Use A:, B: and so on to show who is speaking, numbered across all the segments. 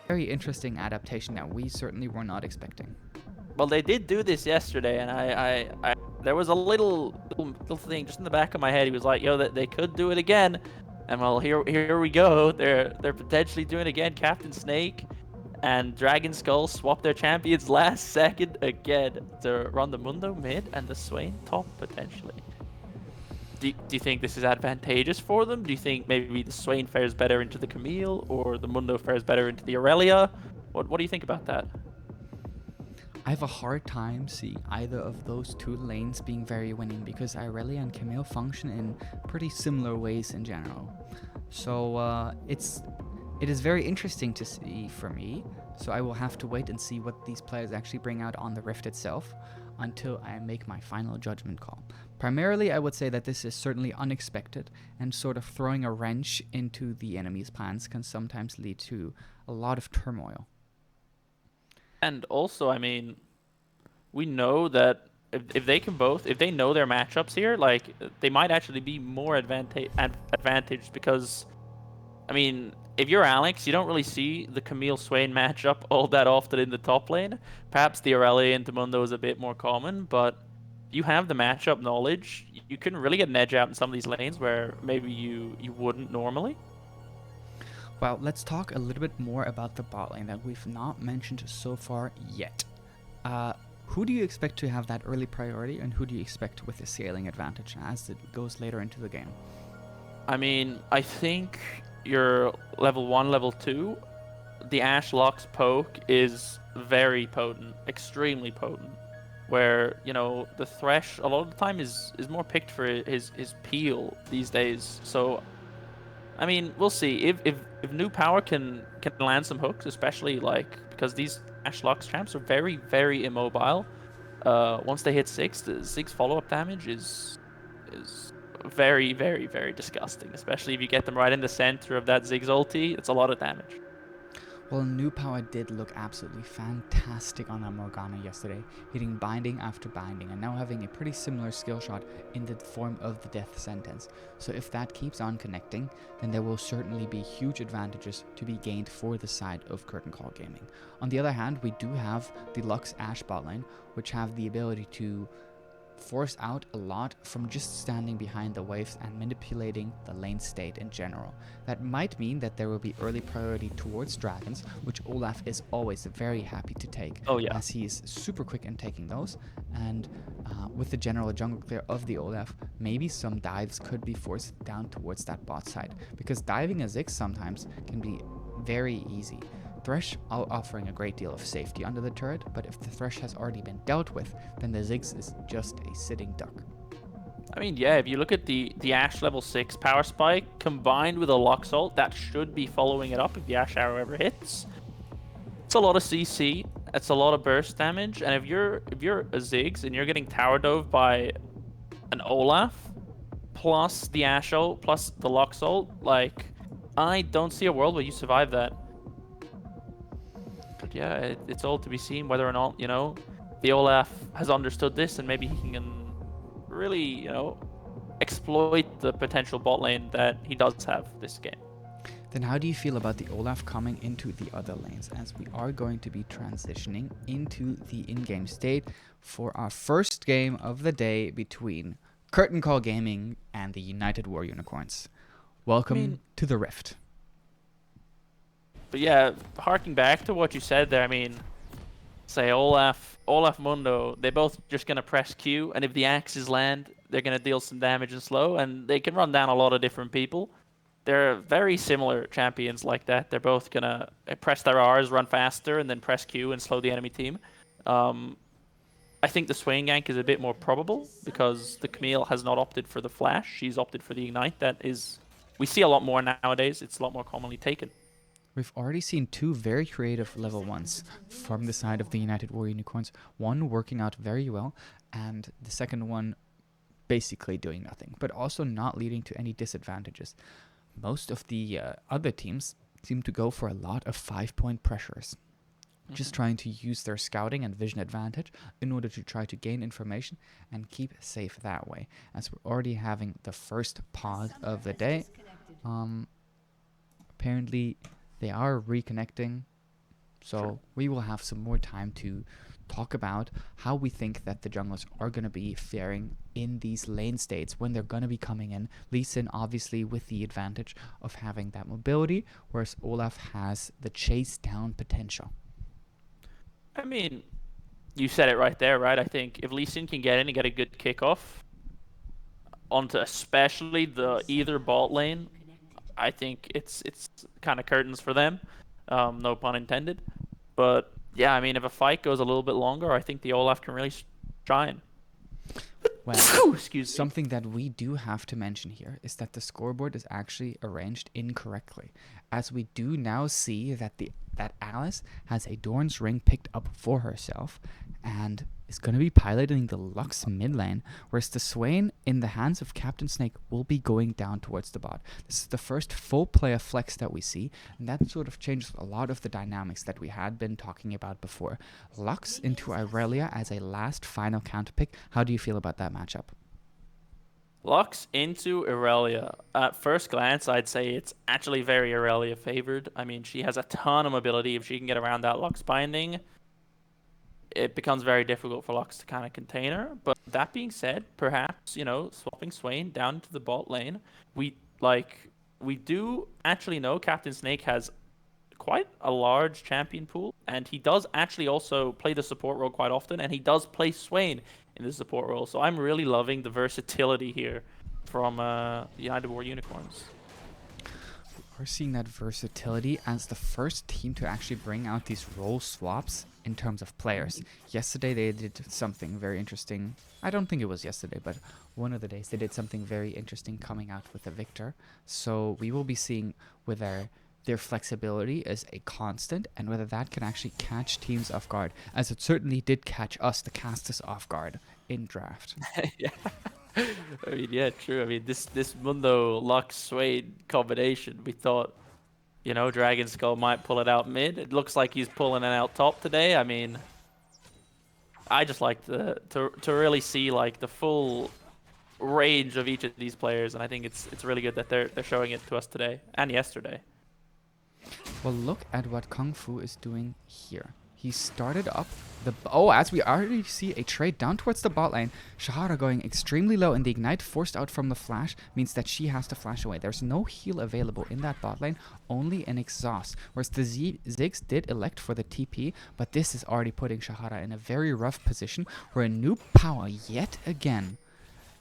A: Very interesting adaptation that we certainly were not expecting.
B: Well, they did do this yesterday, and there was a little thing just in the back of my head. He was like, "Yo, that they could do it again," and well, here we go. They're potentially doing it again. Captain Snake and Dragon Skull swap their champions last second again to run the Mundo mid and the Swain top potentially. Do you think this is advantageous for them? Do you think maybe the Swain fares better into the Camille or the Mundo fares better into the Aurelia? What do you think about that?
A: I have a hard time seeing either of those two lanes being very winning because Irelia and Camille function in pretty similar ways in general. So it is very interesting to see for me. So I will have to wait and see what these players actually bring out on the Rift itself until I make my final judgment call. Primarily, I would say that this is certainly unexpected, and sort of throwing a wrench into the enemy's plans can sometimes lead to a lot of turmoil.
B: And also, I mean, we know that if they can both, if they know their matchups here, like they might actually be more advantaged because, I mean, if you're Alex, you don't really see the Camille Swain matchup all that often in the top lane. Perhaps the Aurelia and Mundo is a bit more common, but you have the matchup knowledge. You can really get an edge out in some of these lanes where maybe you wouldn't normally.
A: Well, let's talk a little bit more about the bot lane that we've not mentioned so far yet. Who do you expect to have that early priority, and who do you expect with the scaling advantage as it goes later into the game?
B: I mean, I think your level 1, level 2, the Ashe Lux poke is very potent, extremely potent. Where, you know, the Thresh a lot of the time is more picked for his peel these days. So I mean, we'll see. If new power can land some hooks, especially like because these Ashe Lux champs are very, very immobile. Once they hit six, the six follow-up damage is very, very, very disgusting. Especially if you get them right in the center of that Ziggs ulti, it's a lot of damage.
A: Well, New Power did look absolutely fantastic on that Morgana yesterday, hitting binding after binding, and now having a pretty similar skill shot in the form of the Death Sentence. So if that keeps on connecting, then there will certainly be huge advantages to be gained for the side of Curtain Call Gaming. On the other hand, we do have the Lux Ashe bot lane, which have the ability to force out a lot from just standing behind the waves and manipulating the lane state in general. That might mean that there will be early priority towards dragons, which Olaf is always very happy to take,
B: Oh yeah.
A: as he is super quick in taking those, and with the general jungle clear of the Olaf, maybe some dives could be forced down towards that bot side, because diving a Ziggs sometimes can be very easy. Thresh offering a great deal of safety under the turret, but if the Thresh has already been dealt with, then the Ziggs is just a sitting duck.
B: I mean, yeah, if you look at the Ashe level 6 power spike combined with a Lux ult, that should be following it up if the Ashe arrow ever hits. It's a lot of CC, it's a lot of burst damage, and if you're a Ziggs and you're getting tower dove by an Olaf plus the Ashe ult plus the Lux ult, like I don't see a world where you survive that. But yeah, it's all to be seen whether or not, you know, the Olaf has understood this and maybe he can really, you know, exploit the potential bot lane that he does have this game.
A: Then how do you feel about the Olaf coming into the other lanes, as we are going to be transitioning into the in-game state for our first game of the day between Curtain Call Gaming and the United War Unicorns? Welcome to the Rift.
B: But yeah, harking back to what you said there, I mean, say Olaf Mundo, they're both just gonna press Q, and if the axes land, they're gonna deal some damage and slow, and they can run down a lot of different people. They're very similar champions like that. They're both gonna press their R's, run faster, and then press Q and slow the enemy team. I think the Swain gank is a bit more probable because the Camille has not opted for the flash. She's opted for the ignite. That is, we see a lot more nowadays. It's a lot more commonly taken.
A: We've already seen two very creative level 1s from the side of the United War Unicorns. One working out very well, and the second one basically doing nothing, but also not leading to any disadvantages. Most of the other teams seem to go for a lot of 5-point pressures, just trying to use their scouting and vision advantage in order to try to gain information and keep safe that way, as we're already having the first pod of the day. Apparently they are reconnecting. So
B: Sure.
A: we will have some more time to talk about how we think that the junglers are going to be faring in these lane states when they're going to be coming in. Lee Sin obviously with the advantage of having that mobility, whereas Olaf has the chase down potential.
B: I mean, you said it right there, right? I think if Lee Sin can get in and get a good kickoff onto especially the either bot lane, I think it's kind of curtains for them. No pun intended. But yeah, I mean, if a fight goes a little bit longer, I think the Olaf can really shine.
A: Well,
B: Excuse me.
A: something that we do have to mention here is that the scoreboard is actually arranged incorrectly, as we do now see that Alice has a Dorn's ring picked up for herself and is going to be piloting the Lux mid lane, whereas the Swain in the hands of Captain Snake will be going down towards the bot. This is the first full player flex that we see, and that sort of changes a lot of the dynamics that we had been talking about before. Lux into Irelia as a last final counter pick. How do you feel about that matchup?
B: Lux into Irelia. At first glance, I'd say it's actually very Irelia favored. I mean, she has a ton of mobility. If she can get around that Lux binding, it becomes very difficult for Lux to kind of contain her. But that being said, perhaps, swapping Swain down to the bot lane, we we do actually know Captain Snake has quite a large champion pool, and he does actually also play the support role quite often, and he does play Swain in the support role. So I'm really loving the versatility here from United War Unicorns.
A: We're seeing that versatility as the first team to actually bring out these role swaps in terms of players. Yesterday they did something very interesting. I don't think it was yesterday, but one of the days they did something very interesting coming out with the Victor. So we will be seeing whether their flexibility is a constant and whether that can actually catch teams off guard, as it certainly did catch us, the casters, off guard in draft.
B: Yeah. I mean, yeah, true. I mean, this Mundo Lux Swain combination, we thought, Dragon Skull might pull it out mid. It looks like he's pulling it out top today. I mean, I just like to really see like the full range of each of these players, and I think it's really good that they're showing it to us today and yesterday.
A: Well, look at what Kung Fu is doing here. He started up as we already see a trade down towards the bot lane. Shahara going extremely low, and the ignite forced out from the flash means that she has to flash away. There's no heal available in that bot lane, only an exhaust. Whereas the Ziggs did elect for the TP, but this is already putting Shahara in a very rough position where a new power yet again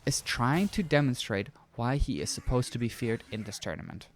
A: is trying to demonstrate why he is supposed to be feared in this tournament.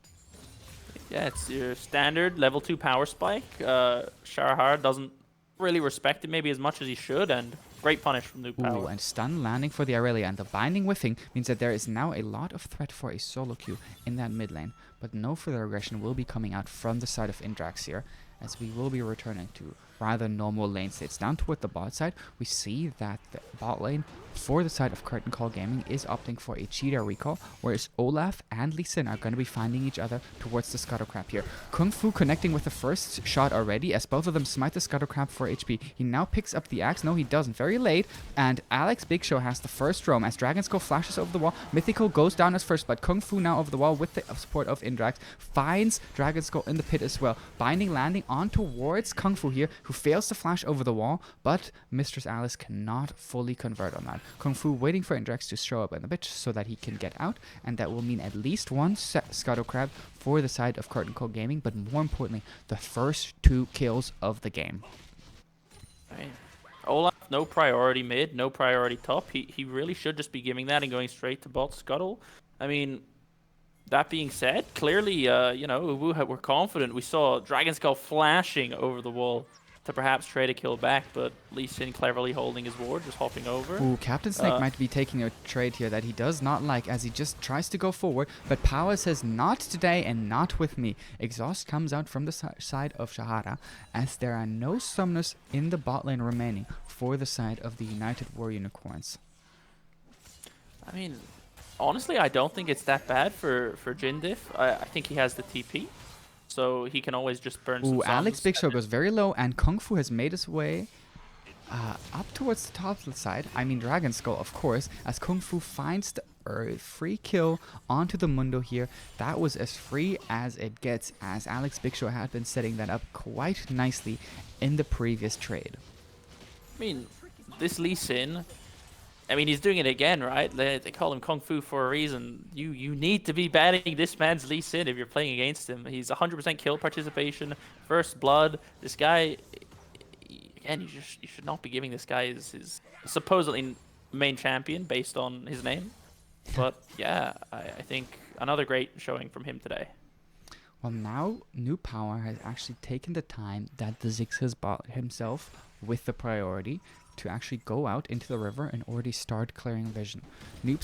B: Yeah, it's your standard level 2 power spike. Shahara doesn't really respect it maybe as much as he should, and great punish from new power.
A: Ooh, and stun landing for the Irelia, and the binding whiffing means that there is now a lot of threat for a solo queue in that mid lane, but no further aggression will be coming out from the side of Indrax here, as we will be returning to rather normal lane states. Down toward the bot side, we see that the bot lane for the side of Curtain Call Gaming is opting for a cheetah recall, whereas Olaf and Lee Sin are going to be finding each other towards the Scuttle Crab here. Kung Fu connecting with the first shot already, as both of them smite the Scuttle Crab for HP. He now picks up the axe. No, he doesn't. Very late, and Alex Big Show has the first roam as Dragon Skull flashes over the wall. Mythical goes down as first, but Kung Fu now over the wall with the support of Indrax finds Dragon Skull in the pit as well. Binding landing on towards Kung Fu here, who fails to flash over the wall, but Mistress Alice cannot fully convert on that. Kung Fu waiting for Indrax to show up in the pit so that he can get out, and that will mean at least one Scuttle Crab for the side of Curtain Call Gaming, but more importantly, the first 2 kills of the game.
B: Right. Olaf, no priority mid, no priority top. He really should just be giving that and going straight to bot Scuttle. I mean, that being said, clearly, UWU were confident. We saw Dragon Skull flashing over the wall to perhaps trade a kill back, but Lee Sin cleverly holding his ward, just hopping over.
A: Ooh, Captain Snake might be taking a trade here that he does not like, as he just tries to go forward, but Power says not today and not with me. Exhaust comes out from the side of Shahara, as there are no summoners in the bot lane remaining for the side of the United War Unicorns.
B: I mean, honestly, I don't think it's that bad for Jindiff. I think he has the TP, so he can always just burn some
A: Ooh, Alex
B: suns.
A: Big Show goes very low, and Kung Fu has made his way up towards the top side. I mean, Dragon Skull, of course, as Kung Fu finds the a free kill onto the Mundo here. That was as free as it gets, as Alex Big Show had been setting that up quite nicely in the previous trade.
B: I mean, this Lee Sin, I mean, he's doing it again, right? They call him Kung Fu for a reason. You need to be banning this man's Lee Sin if you're playing against him. He's 100% kill participation, first blood. This guy, again, you should not be giving this guy his supposedly main champion based on his name. But yeah, I think another great showing from him today.
A: Well, now New Power has actually taken the time that the Ziggs has bought himself with the priority to actually go out into the river and already start clearing vision. New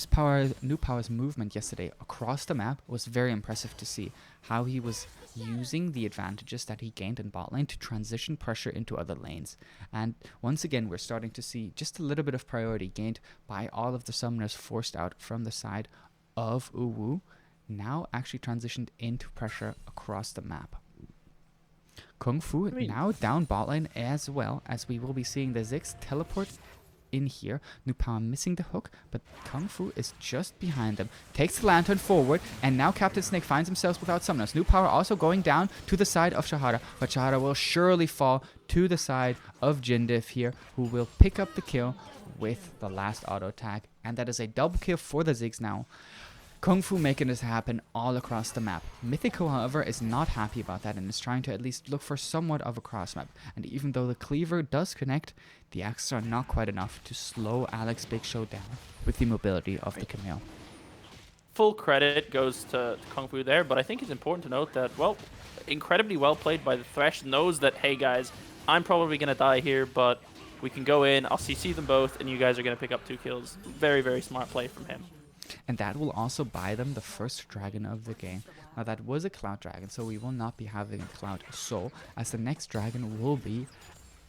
A: Power's movement yesterday across the map was very impressive to see how he was using the advantages that he gained in bot lane to transition pressure into other lanes. And once again, we're starting to see just a little bit of priority gained by all of the summoners forced out from the side of UWU, now actually transitioned into pressure across the map. Kung Fu now down bot lane, as well as we will be seeing the Ziggs teleport in here. New Power missing the hook, but Kung Fu is just behind them. Takes the lantern forward, and now Captain Snake finds himself without summoners. New Power also going down to the side of Shahara, but Shahara will surely fall to the side of Jindiv here, who will pick up the kill with the last auto tag. And that is a double kill for the Ziggs now. Kung Fu making this happen all across the map. Mythico, however, is not happy about that and is trying to at least look for somewhat of a cross map. And even though the cleaver does connect, the axes are not quite enough to slow Alex Big Show down with the mobility of the Camille.
B: Full credit goes to Kung Fu there, but I think it's important to note that, well, incredibly well played by the Thresh. Knows that, hey guys, I'm probably going to die here, but we can go in, I'll CC them both, and you guys are going to pick up 2 kills. Very, very smart play from him.
A: And that will also buy them the first dragon of the game. Now that was a Cloud Dragon, so we will not be having a Cloud Soul, as the next dragon will be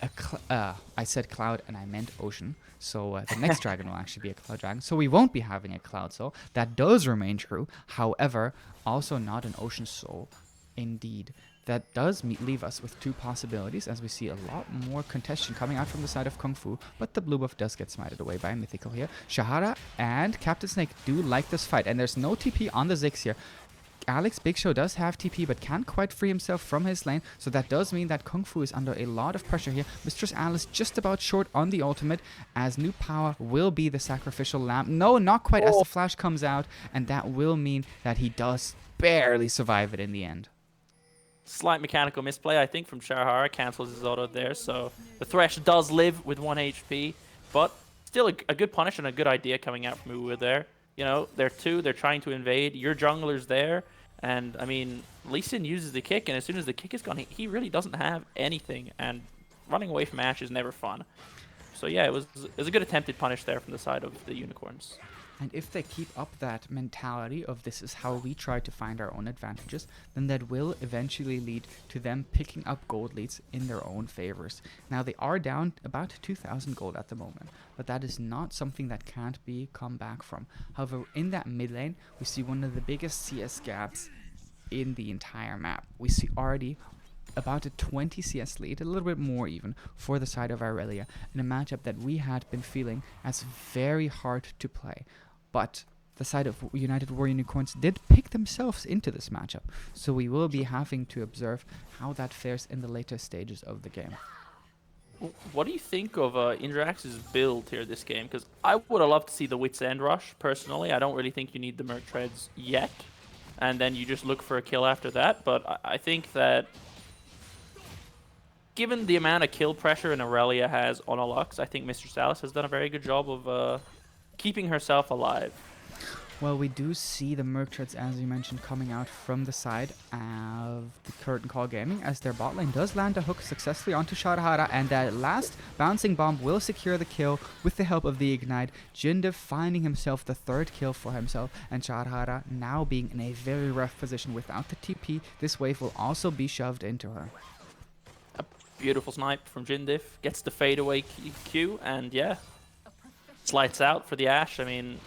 A: a I said Cloud and I meant Ocean. So the next dragon will actually be a Cloud Dragon, so we won't be having a Cloud Soul. That does remain true, however, also not an Ocean Soul indeed. That does leave us with 2 possibilities, as we see a lot more contention coming out from the side of Kung Fu, but the blue buff does get smited away by Mythical here. Shahara and Captain Snake do like this fight, and there's no TP on the Ziggs here. Alex Big Show does have TP, but can't quite free himself from his lane, so that does mean that Kung Fu is under a lot of pressure here. Mistress Alice just about short on the ultimate, as New Power will be the sacrificial lamb. No, not quite, as the flash comes out, and that will mean that he does barely survive it in the end.
B: Slight mechanical misplay, I think, from Shahara. Cancels his auto there, so the Thresh does live with 1 HP, but still a good punish and a good idea coming out from UWU there. You know, they're 2, they're trying to invade, your jungler's there, and, I mean, Lee Sin uses the kick, and as soon as the kick is gone, he really doesn't have anything, and running away from Ashe is never fun. So yeah, it was a good attempted punish there from the side of the Unicorns.
A: And if they keep up that mentality of this is how we try to find our own advantages, then that will eventually lead to them picking up gold leads in their own favors. Now they are down about 2,000 gold at the moment, but that is not something that can't be come back from. However, in that mid lane, we see one of the biggest CS gaps in the entire map. We see already about a 20 CS lead, a little bit more even, for the side of Irelia, in a matchup that we had been feeling as very hard to play. But the side of United Warrior Unicorns did pick themselves into this matchup, so we will be having to observe how that fares in the later stages of the game.
B: What do you think of Indrax's build here this game? Because I would have loved to see the Wit's End rush, personally. I don't really think you need the Merc Treads yet, and then you just look for a kill after that. But I think that given the amount of kill pressure an Aurelia has on a Lux, I think Mr. Salas has done a very good job of keeping herself alive.
A: Well, we do see the Merc Treads, as you mentioned, coming out from the side of the Curtain Call Gaming, as their bot lane does land a hook successfully onto Shahara, and that last bouncing bomb will secure the kill with the help of the Ignite. Jindiv finding himself the 3rd kill for himself, and Shahara now being in a very rough position without the TP. This wave will also be shoved into her.
B: A beautiful snipe from Jindiv, gets the fadeaway Q, and yeah, lights out for the Ashe. I mean,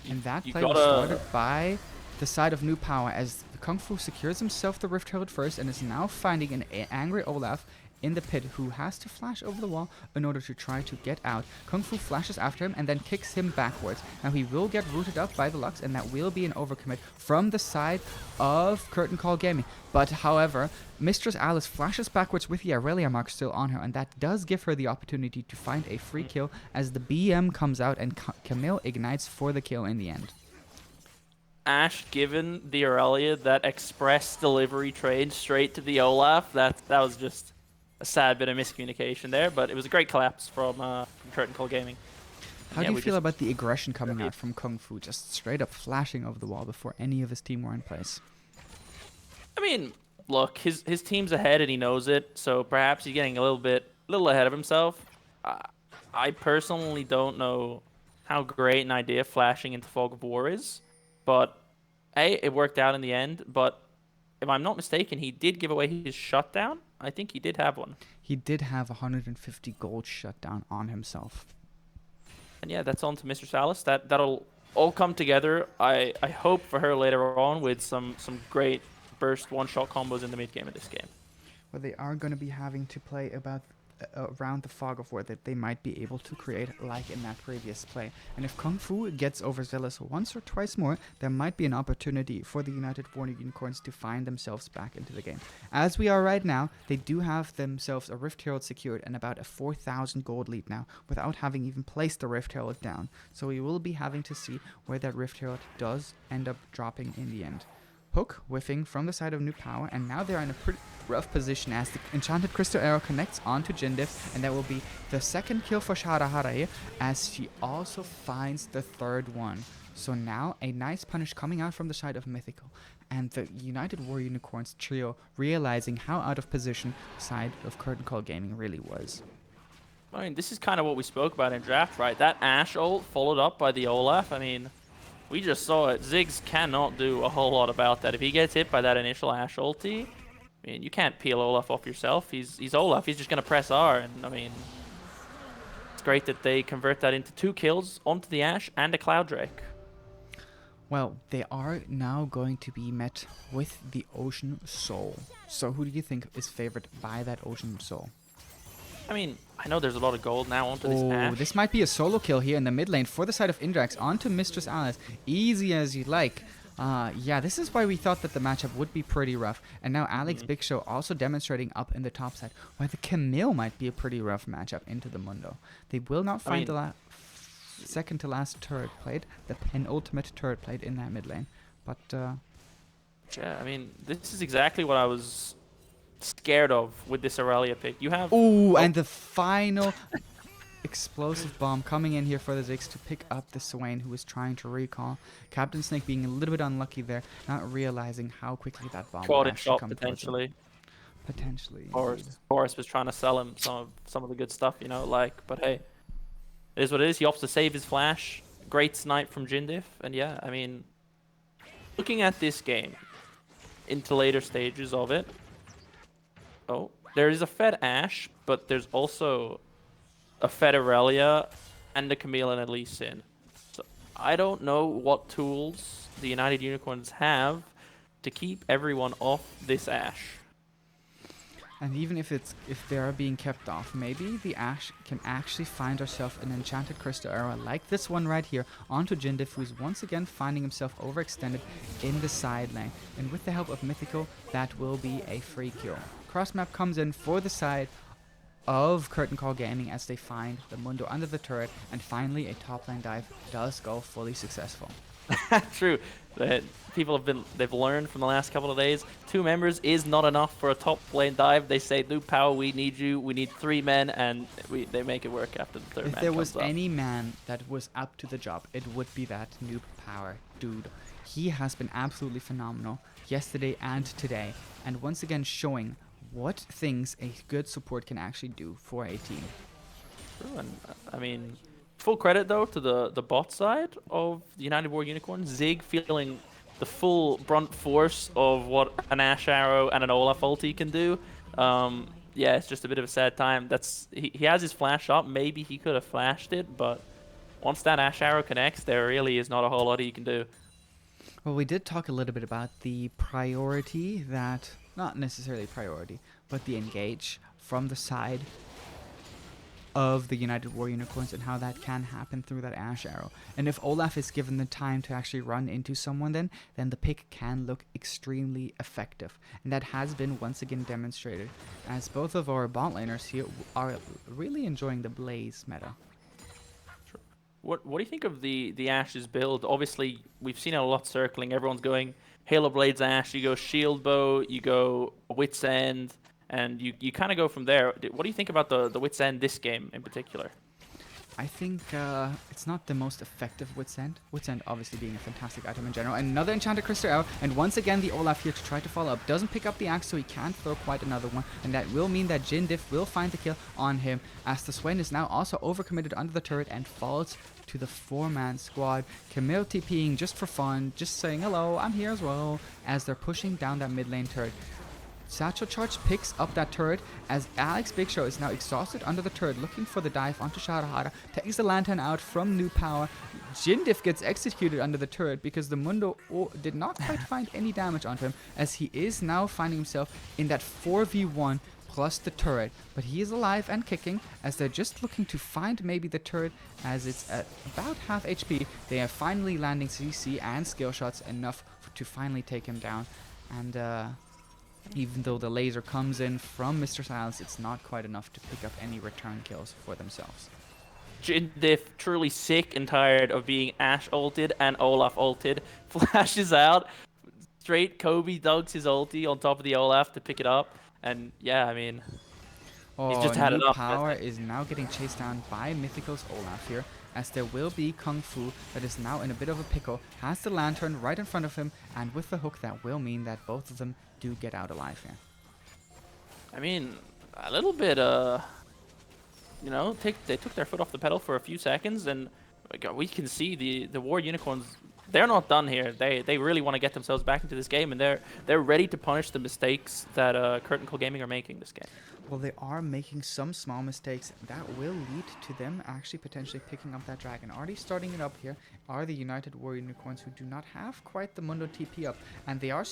A: and that play was started by the side of New Power, as Kung Fu secures himself the Rift Herald first and is now finding an angry Olaf in the pit who has to flash over the wall in order to try to get out. Kung Fu flashes after him and then kicks him backwards. Now he will get rooted up by the Lux, and that will be an overcommit from the side of Curtain Call Gaming. But however, Mistress Alice flashes backwards with the Aurelia mark still on her, and that does give her the opportunity to find a free kill as the BM comes out and Camille ignites for the kill in the end.
B: Ash given the Aurelia that express delivery train straight to the Olaf. That was just a sad bit of miscommunication there, but it was a great collapse from Curtain Call Gaming.
A: How do you feel about the aggression coming out from Kung Fu, just straight up flashing over the wall before any of his team were in place?
B: I mean, look, his team's ahead and he knows it, so perhaps he's getting a little ahead of himself. I personally don't know how great an idea flashing into Fog of War is. But, it worked out in the end. But if I'm not mistaken, he did give away his shutdown. I think he did have one.
A: He did have 150 gold shutdown on himself.
B: And yeah, that's on to Mr. Salas. That'll all come together. I hope for her later on with some great burst one-shot combos in the mid-game of this game.
A: Well, they are going to be having to play about around the Fog of War that they might be able to create like in that previous play. And if Kung Fu gets overzealous once or twice more, there might be an opportunity for the United Warrior Unicorns to find themselves back into the game. As we are right now, they do have themselves a Rift Herald secured and about a 4,000 gold lead now without having even placed the Rift Herald down. So we will be having to see where that Rift Herald does end up dropping in the end. Hook whiffing from the side of New Power, and now they're in a pretty rough position as the Enchanted Crystal Arrow connects onto Jindif, and that will be the second kill for Shadahara as she also finds the third one. So now a nice punish coming out from the side of Mythical, and the United Warrior Unicorns trio realizing how out of position the side of Curtain Call Gaming really was.
B: I mean, this is kind of what we spoke about in draft, right? That Ashe ult followed up by the Olaf. I mean, we just saw it. Ziggs cannot do a whole lot about that. If he gets hit by that initial Ashe ulti, I mean, you can't peel Olaf off yourself. He's Olaf. He's just going to press R. And, I mean, it's great that they convert that into 2 kills onto the Ashe and a Cloud Drake.
A: Well, they are now going to be met with the Ocean Soul. So who do you think is favored by that Ocean Soul?
B: I mean, I know there's a lot of gold now onto this Ashe.
A: This might be a solo kill here in the mid lane for the side of Indrax onto Mistress Alice. Easy as you like. Yeah, this is why we thought that the matchup would be pretty rough. And now Alex Big Show also demonstrating up in the top side why the Camille might be a pretty rough matchup into the Mundo. They will not find the second to last turret played, the penultimate turret played in that mid lane. But,
B: yeah, I mean, this is exactly what I was scared of with this Aurelia pick. You have...
A: Ooh, and the final explosive bomb coming in here for the Ziggs to pick up the Swain who was trying to recall. Captain Snake being a little bit unlucky there, not realizing how quickly that bomb
B: caught
A: would
B: it
A: actually
B: shot
A: come
B: potentially.
A: Potentially.
B: Boris was trying to sell him some of the good stuff, you know, like, but hey, it is what it is. He opts to save his flash. Great snipe from Jindif, and yeah, I mean, looking at this game into later stages of it, there is a Fed Ashe, but there's also a Fed Aurelia and a Camille and a Lee Sin. So I don't know what tools the United Unicorns have to keep everyone off this Ashe.
A: And even if they are being kept off, maybe the Ashe can actually find herself an Enchanted Crystal Arrow like this one right here onto Jindif, who's once again finding himself overextended in the side lane. And with the help of Mythical, that will be a free kill. Cross map comes in for the side of Curtain Call Gaming as they find the Mundo under the turret, and finally a top lane dive does go fully successful.
B: True. They've learned from the last couple of days, 2 members is not enough for a top lane dive. They say, New Power, we need you. We need 3 men, and they make it work after the third man.
A: If there was any man that was up to the job, it would be that New Power dude. He has been absolutely phenomenal yesterday and today, and once again showing what things a good support can actually do for a team.
B: True, and I mean, full credit though to the bot side of the United Warrior Unicorn. Zig feeling the full brunt force of what an Ashe Arrow and an Olaf ulti can do. Yeah, it's just a bit of a sad time. He has his flash up. Maybe he could have flashed it, but once that Ashe Arrow connects, there really is not a whole lot he can do.
A: Well, we did talk a little bit about the priority that, not necessarily priority, but the engage from the side of the United War Unicorns and how that can happen through that Ash arrow. And if Olaf is given the time to actually run into someone, then the pick can look extremely effective. And that has been once again demonstrated, as both of our bot laners here are really enjoying the Blaze meta.
B: What do you think of the Ash's build? Obviously, we've seen it a lot circling. Everyone's going Halo Blades Ash. You go Shield Bow. You go Wit's End, and you kind of go from there. What do you think about the Wit's End this game in particular?
A: I think it's not the most effective Wit's End. Wit's End obviously being a fantastic item in general. And another Enchanted Crystal Arrow. And once again, the Olaf here to try to follow up. Doesn't pick up the axe, so he can't throw quite another one. And that will mean that Jin Diff will find the kill on him. As the Swain is now also overcommitted under the turret and falls to the 4-man squad. Camille TPing just for fun. Just saying, hello, I'm here as well. As they're pushing down that mid lane turret. Satchel Charge picks up that turret as Alex Big Show is now exhausted under the turret, looking for the dive onto Shadowhara, takes the lantern out from New Power. Jindiff gets executed under the turret because the Mundo did not quite find any damage onto him, as he is now finding himself in that 4v1 plus the turret. But he is alive and kicking, as they're just looking to find maybe the turret, as it's at about half HP. They are finally landing CC and skill shots enough to finally take him down. And even though the laser comes in from Mr. Silence, it's not quite enough to pick up any return kills for themselves.
B: Jindiff, truly sick and tired of being Ash ulted and Olaf ulted, flashes out. Straight Kobe dugs his ulti on top of the Olaf to pick it up. And yeah, I mean, he's just had
A: New
B: enough.
A: Power is now getting chased down by Mythical's Olaf here, as there will be Kung Fu that is now in a bit of a pickle, has the lantern right in front of him, and with the hook that will mean that both of them do get out alive here.
B: I mean, a little bit, you know, they took their foot off the pedal for a few seconds, and we can see the War Unicorns, they're not done here. They really want to get themselves back into this game, and they're ready to punish the mistakes that Curtain Call Gaming are making this game.
A: Well, they are making some small mistakes that will lead to them actually potentially picking up that dragon. Already starting it up here are the United War Unicorns, who do not have quite the Mundo TP up, and they are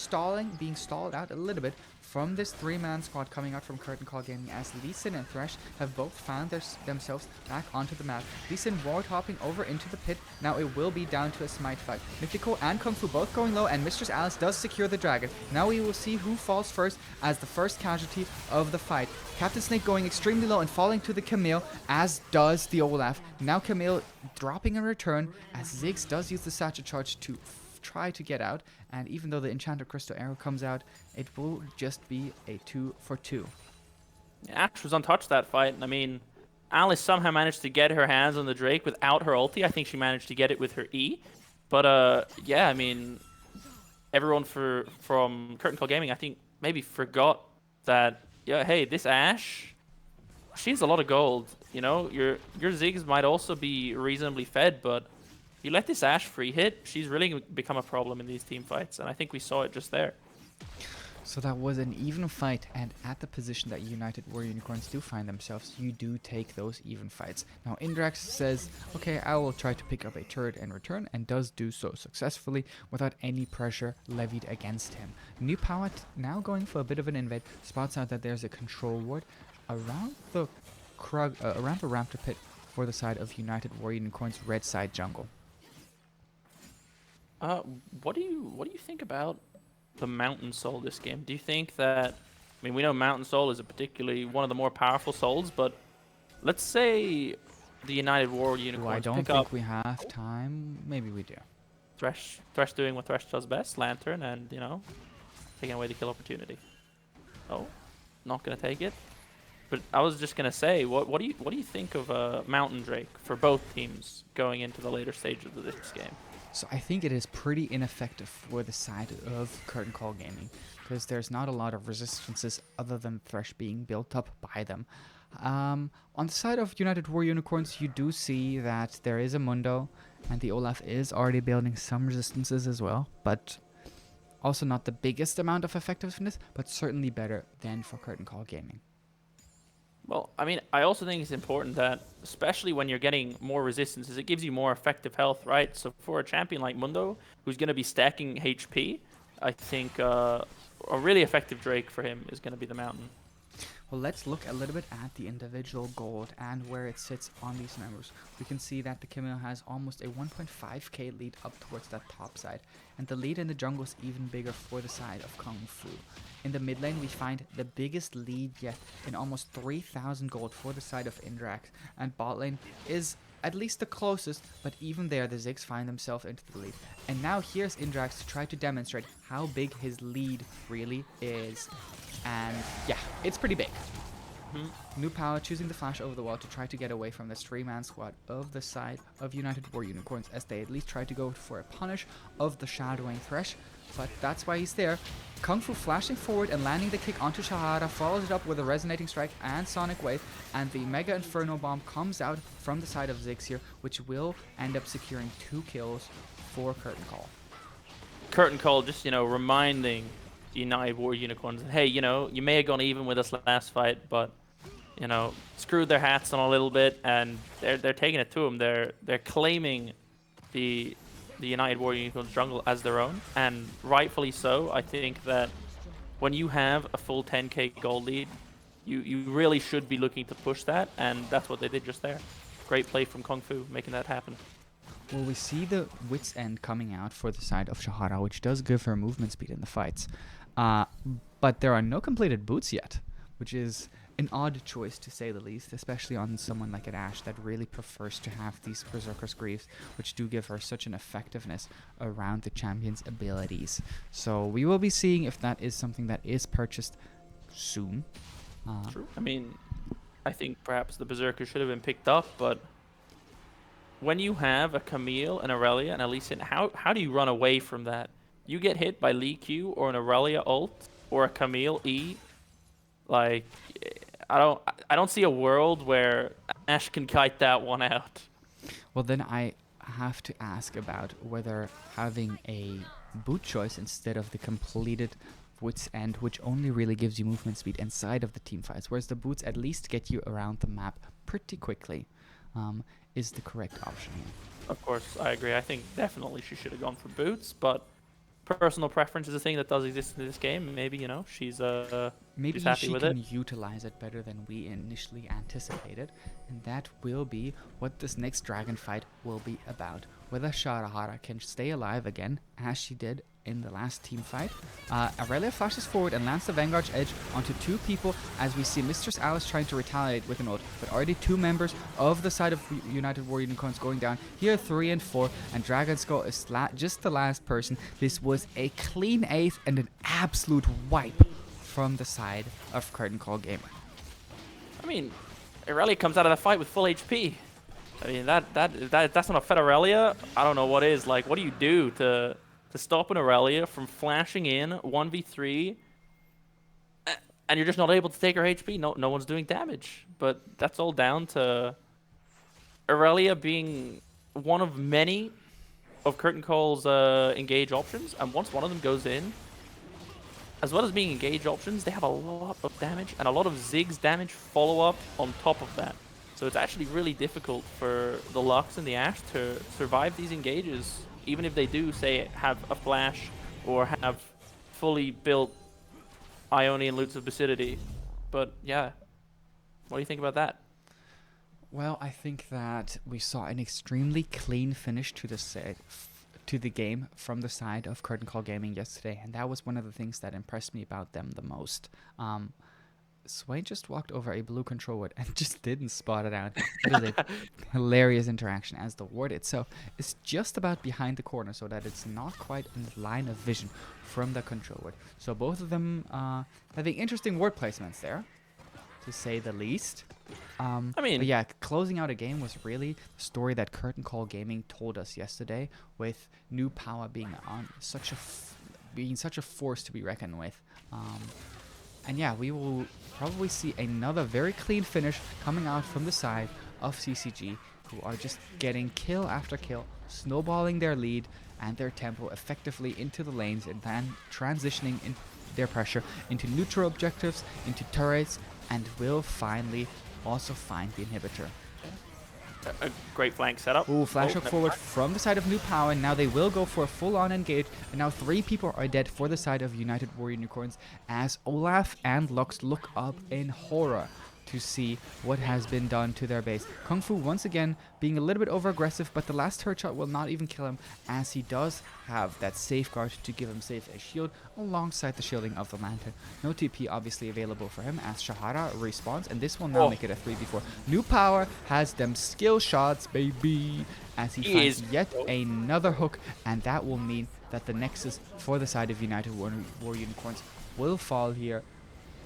A: being stalled out a little bit from this 3-man squad coming out from Curtain Call Gaming, as Lee Sin and Thresh have both found themselves back onto the map. Lee Sin ward hopping over into the pit. Now it will be down to a smite fight. Mythical and Kung Fu both going low, and Mistress Alice does secure the dragon. Now we will see who falls first as the first casualty of the fight. Captain Snake going extremely low and falling to the Camille, as does the Olaf. Now Camille dropping in return, as Ziggs does use the Satchel Charge to try to get out. And even though the Enchanted Crystal Arrow comes out, it will just be a 2-for-2.
B: Ash was untouched that fight, and I mean, Alice somehow managed to get her hands on the Drake without her ulti. I think she managed to get it with her E. But yeah, I mean, everyone from Curtain Call Gaming, I think, maybe forgot that, yeah, hey, this Ash, she's a lot of gold. You know, your Ziggs might also be reasonably fed, but you let this Ash free hit, she's really become a problem in these team fights, and I think we saw it just there.
A: So that was an even fight, and at the position that United War Unicorns do find themselves, you do take those even fights. Now Indrax says, okay, I will try to pick up a turret in return, and does do so successfully without any pressure levied against him. New Power now going for a bit of an invade, spots out that there's a control ward around the Raptor pit for the side of United War Unicorns' red side jungle.
B: What do you think about the Mountain Soul this game? Do you think that, I mean, we know Mountain Soul is a particularly one of the more powerful souls, but let's say the United War Unicorns
A: I don't
B: pick
A: think
B: up
A: we have time. Maybe we do.
B: Thresh doing what Thresh does best, Lantern, and, you know, taking away the kill opportunity. Oh, not gonna take it. But I was just gonna say, what do you think of Mountain Drake for both teams going into the later stages of this game?
A: So I think it is pretty ineffective for the side of Curtain Call Gaming, because there's not a lot of resistances other than Thresh being built up by them. On the side of United War Unicorns, you do see that there is a Mundo, and the Olaf is already building some resistances as well, but also not the biggest amount of effectiveness, but certainly better than for Curtain Call Gaming.
B: Well, I mean, I also think it's important that, especially when you're getting more resistances, it gives you more effective health, right? So for a champion like Mundo, who's going to be stacking HP, I think a really effective Drake for him is going to be the Mountain.
A: Well, let's look a little bit at the individual gold and where it sits on these numbers. We can see that the Camille has almost a 1.5k lead up towards that top side, and the lead in the jungle is even bigger for the side of Kung Fu. In the mid lane, we find the biggest lead yet in almost 3,000 gold for the side of Indrax, and bot lane is at least the closest, but even there the Ziggs find themselves into the lead. And now here's Indrax to try to demonstrate how big his lead really is. And yeah, it's pretty big. New Power choosing the flash over the wall to try to get away from this 3-man squad of the side of United War Unicorns, as they at least try to go for a punish of the Shadowing Thresh. But that's why he's there. Kung Fu flashing forward and landing the kick onto Shahara, follows it up with a Resonating Strike and Sonic Wave, and the Mega Inferno Bomb comes out from the side of Ziggs here, which will end up securing 2 kills for Curtain Call.
B: Curtain Call just, reminding the United War Unicorns, hey, you may have gone even with us last fight, but, screwed their hats on a little bit, and they're taking it to them. They're claiming the United War Unicorns jungle as their own, and rightfully so. I think that when you have a full 10k gold lead, you really should be looking to push that, and that's what they did just there. Great play from Kung Fu, making that happen.
A: Well, we see the Wit's End coming out for the side of Shahara, which does give her movement speed in the fights. But there are no completed boots yet, which is an odd choice to say the least, especially on someone like an Ashe that really prefers to have these Berserker's Greaves, which do give her such an effectiveness around the champion's abilities. So we will be seeing if that is something that is purchased soon.
B: True. I mean, I think perhaps the Berserker should have been picked up, but when you have a Camille, an Aurelia, and a Lee Sin, how do you run away from that? You get hit by Lee Q or an Aurelia ult or a Camille E. Like, I don't see a world where Ashe can kite that one out.
A: Well, then I have to ask about whether having a boot choice instead of the completed Wit's End, which only really gives you movement speed inside of the team fights, whereas the boots at least get you around the map pretty quickly, is the correct option here.
B: Of course, I agree. I think definitely she should have gone for boots, but personal preference is a thing that does exist in this game. Maybe, she's
A: maybe
B: happy
A: she
B: with
A: can
B: it.
A: utilize it better than we initially anticipated, and that will be what this next dragon fight will be about. Whether Shahara can stay alive again, as she did in the last team fight. Aurelia flashes forward and lands the Vanguard's Edge onto 2 people, as we see Mistress Alice trying to retaliate with an ult, but already 2 members of the side of United War Unicorns going down. Here 3 and 4, and Dragon Skull is just the last person. This was a clean 8th and an absolute wipe from the side of Curtain Call Gaming.
B: I mean, Aurelia comes out of the fight with full HP. I mean, that's not a Fed Aurelia. I don't know what is. Like, what do you do to stop an Aurelia from flashing in 1v3, and you're just not able to take her HP? No one's doing damage. But that's all down to Aurelia being one of many of Curtain Call's engage options, and once one of them goes in, as well as being engage options, they have a lot of damage and a lot of Ziggs damage follow-up on top of that. So it's actually really difficult for the Lux and the Ashe to survive these engages, even if they do, say, have a flash or have fully built Ionian Loots of Lucidity. But yeah, what do you think about that?
A: Well, I think that we saw an extremely clean finish to the game from the side of Curtain Call Gaming yesterday, and that was one of the things that impressed me about them the most. Swain just walked over a blue control ward and just didn't spot it out. It is a hilarious interaction, as the ward itself is just about behind the corner, so that it's not quite in the line of vision from the control ward. So both of them having interesting ward placements there, to say the least.
B: I mean,
A: but yeah, closing out a game was really the story that Curtain Call Gaming told us yesterday, with New Power being on such a force to be reckoned with. And yeah, we will probably see another very clean finish coming out from the side of CCG, who are just getting kill after kill, snowballing their lead and their tempo effectively into the lanes, and then transitioning in their pressure into neutral objectives, into turrets, and will finally also find the inhibitor.
B: a great flank setup.
A: Ooh, flash
B: Oh,
A: hook
B: never
A: forward
B: mind.
A: from the side of New Power, and now they will go for a full-on engage, and now 3 people are dead for the side of United Warrior Unicorns as Olaf and Lux look up in horror to see what has been done to their base. Kung Fu once again being a little bit over-aggressive, but the last hurt shot will not even kill him as he does have that safeguard to give him safe a shield alongside the shielding of the Lantern. No TP obviously available for him as Shahara respawns, and this will now
B: Oh,
A: make it a 3v4. New Power has them skill shots, baby, as he
B: he
A: finds
B: is.
A: yet another hook, and that will mean that the Nexus for the side of United War Unicorns will fall here.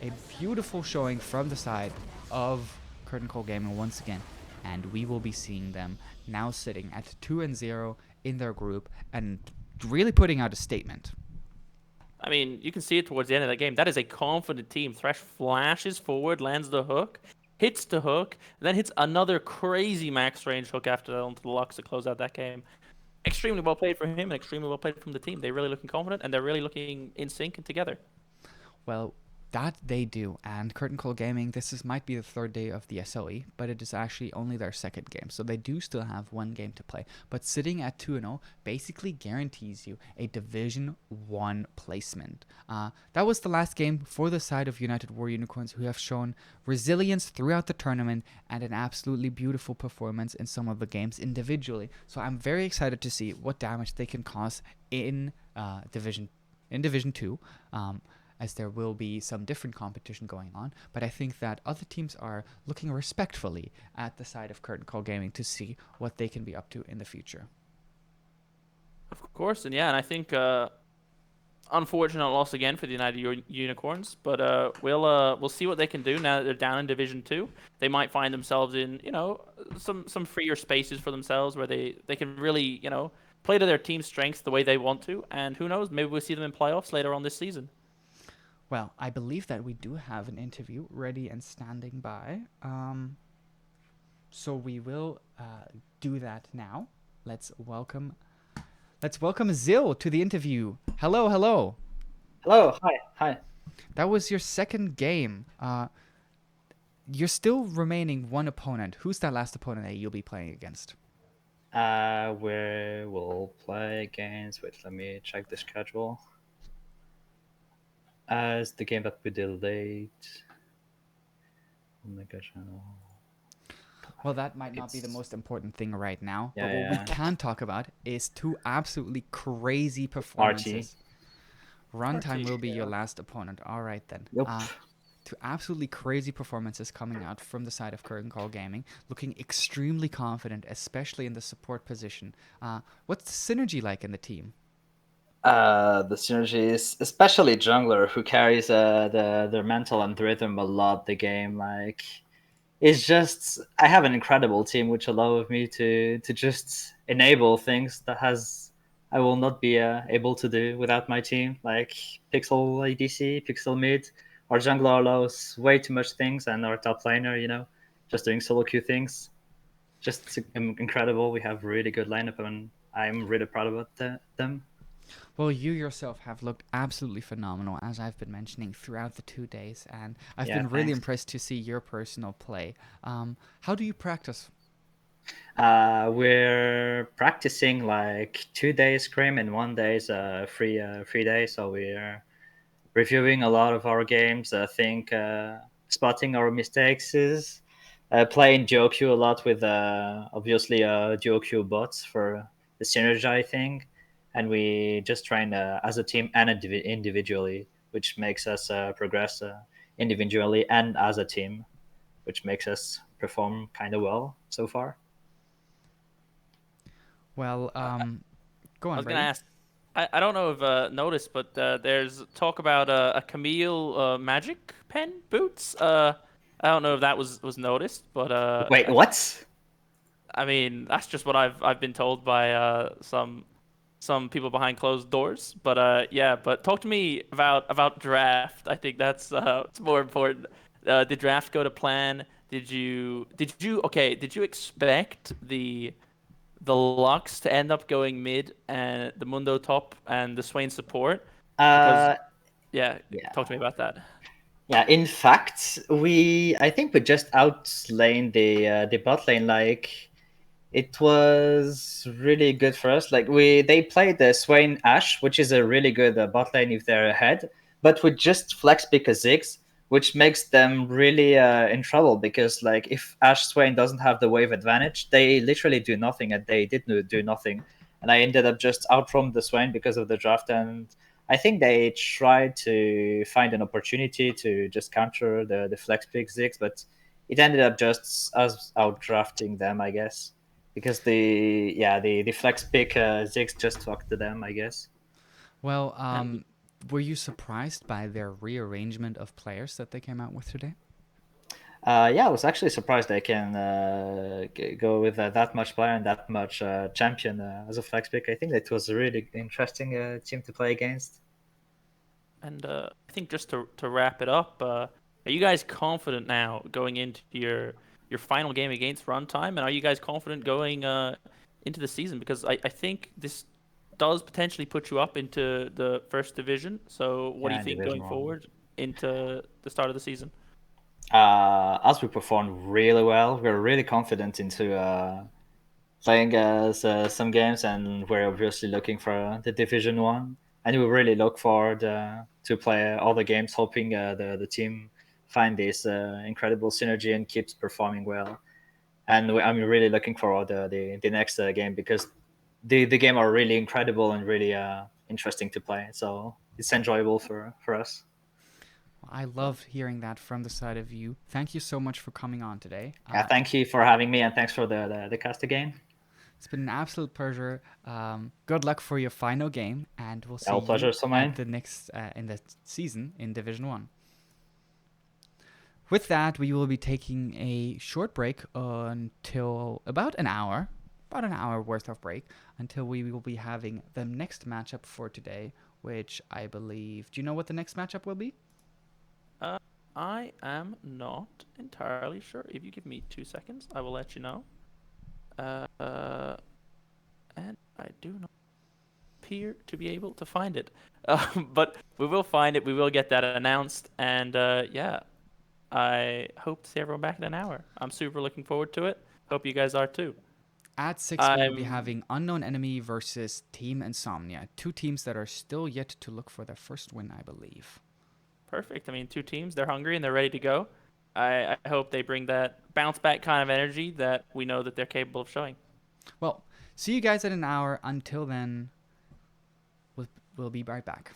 A: A beautiful showing from the side of Curtain Call Gaming once again, and we will be seeing them now sitting at 2-0 in their group and really putting out a statement.
B: I mean, you can see it towards the end of that game. That is a confident team. Thresh flashes forward, lands the hook, hits the hook, and then hits another crazy max range hook after that onto the Lux to close out that game. Extremely well played from him and extremely well played from the team. They're really looking confident and they're really looking in sync and together.
A: Well, that they do, and Curtain Call Gaming, might be the third day of the SLE, but it is actually only their second game, so they do still have one game to play. But sitting at 2-0 basically guarantees you a Division 1 placement. That was the last game for the side of United War Unicorns, who have shown resilience throughout the tournament and an absolutely beautiful performance in some of the games individually. So I'm very excited to see what damage they can cause in Division 2. As there will be some different competition going on, but I think that other teams are looking respectfully at the side of Curtain Call Gaming to see what they can be up to in the future.
B: Of course, and yeah, and I think unfortunate loss again for the United Unicorns, but we'll see what they can do now that they're down in Division 2. They might find themselves in some freer spaces for themselves where they can really play to their team's strengths the way they want to, and who knows, maybe we'll see them in playoffs later on this season.
A: Well, I believe that we do have an interview ready and standing by. So we will do that now. Let's welcome Zil to the interview. Hello.
C: Hello, hi.
A: That was your second game. You're still remaining one opponent. Who's that last opponent that you'll be playing against?
C: We will play against. Wait, let me check the schedule. It's the game that we delayed. Oh my gosh, I know.
A: Well, that might not be the most important thing right now, but what
C: Yeah.
A: we can talk about is 2 absolutely crazy performances. Runtime will be your last opponent. All right, then.
C: Yep.
A: 2 absolutely crazy performances coming out from the side of Curtain Call Gaming, looking extremely confident, especially in the support position. What's the synergy like in the team?
C: The synergy is especially jungler who carries their mental and rhythm a lot. The game, like, it's just I have an incredible team which allows me to just enable things that I will not be able to do without my team, like Pixel ADC, Pixel Mid. Our jungler allows way too much things, and our top laner, just doing solo queue things. Just incredible. We have really good lineup, and I'm really proud about them.
A: Well, you yourself have looked absolutely phenomenal, as I've been mentioning throughout the 2 days, and I've been really
C: Thanks.
A: impressed to see your personal play. How do you practice?
C: We're practicing like 2 days scrim and 1 day is a free day. So we're reviewing a lot of our games. I think spotting our mistakes is playing duo queue a lot with obviously duo queue bots for the synergy thing, and we just train as a team and individually, which makes us progress individually and as a team, which makes us perform kind of well so far.
A: Well, go on,
B: I was
A: Brady.
B: gonna ask. I don't know if noticed, but there's talk about a Camille magic pen boots. I don't know if that was noticed, but
C: Wait, what?
B: I mean that's just what I've been told by some people behind closed doors. But yeah, but talk to me about draft. I think that's it's more important. Did draft go to plan? Did you expect the Lux to end up going mid and the Mundo top and the Swain support? Because
C: Uh,
B: yeah,
C: yeah.
B: talk to me about that.
C: Yeah, in fact, I think we just outlane the bot lane like it was really good for us. Like they played the Swain Ash, which is a really good bot lane if they're ahead, but with just flex pick a Ziggs, which makes them really in trouble because like if Ash Swain doesn't have the wave advantage, they literally do nothing, and they did do nothing. And I ended up just out from the Swain because of the draft, and I think they tried to find an opportunity to just counter the flex pick Ziggs, but it ended up just us out drafting them, I guess, because the flex pick Ziggs just talked to them, I guess.
A: Well,
B: And
A: were you surprised by their rearrangement of players that they came out with today?
C: Yeah, I was actually surprised they can go with that much player and that much champion as a flex pick. I think that was a really interesting team to play against.
B: I think just to wrap it up, are you guys confident now going into your final game against Runtime? And are you guys confident going into the season? Because I think this does potentially put you up into the first division. So what do
C: Yeah,
B: you
C: in
B: think
C: Division
B: going
C: One.
B: forward into the start of the season?
C: As we performed really well, we're really confident into playing some games, and we're obviously looking for the Division One, and we really look forward to play all the games, hoping the team find this incredible synergy and keeps performing well. And I'm really looking forward the next game because the game are really incredible and really interesting to play. So it's enjoyable for us.
A: I love hearing that from the side of you. Thank you so much for coming on today.
C: Yeah, thank you for having me, and thanks for the cast again.
A: It's been an absolute pleasure. Good luck for your final game, and we'll see
C: All pleasure,
A: you
C: so
A: at
C: mine.
A: the next in the season in Division One. With that, we will be taking a short break until about an hour worth of break, until we will be having the next matchup for today, which I believe. Do you know what the next matchup will be?
B: Uh, I am not entirely sure. If you give me 2 seconds, I will let you know. Uh, and I do not appear to be able to find it. But we will find it. We will get that announced. And yeah, I hope to see everyone back in an hour. I'm super looking forward to it. Hope you guys are too.
A: At 6, we will be
B: I'm
A: having Unknown Enemy versus Team Insomnia, two teams that are still yet to look for their first win, I believe.
B: perfect. I mean, two teams, they're hungry and they're ready to go. I hope they bring that bounce back kind of energy that we know that they're capable of showing.
A: Well, see you guys in an hour. Until then, we'll be right back.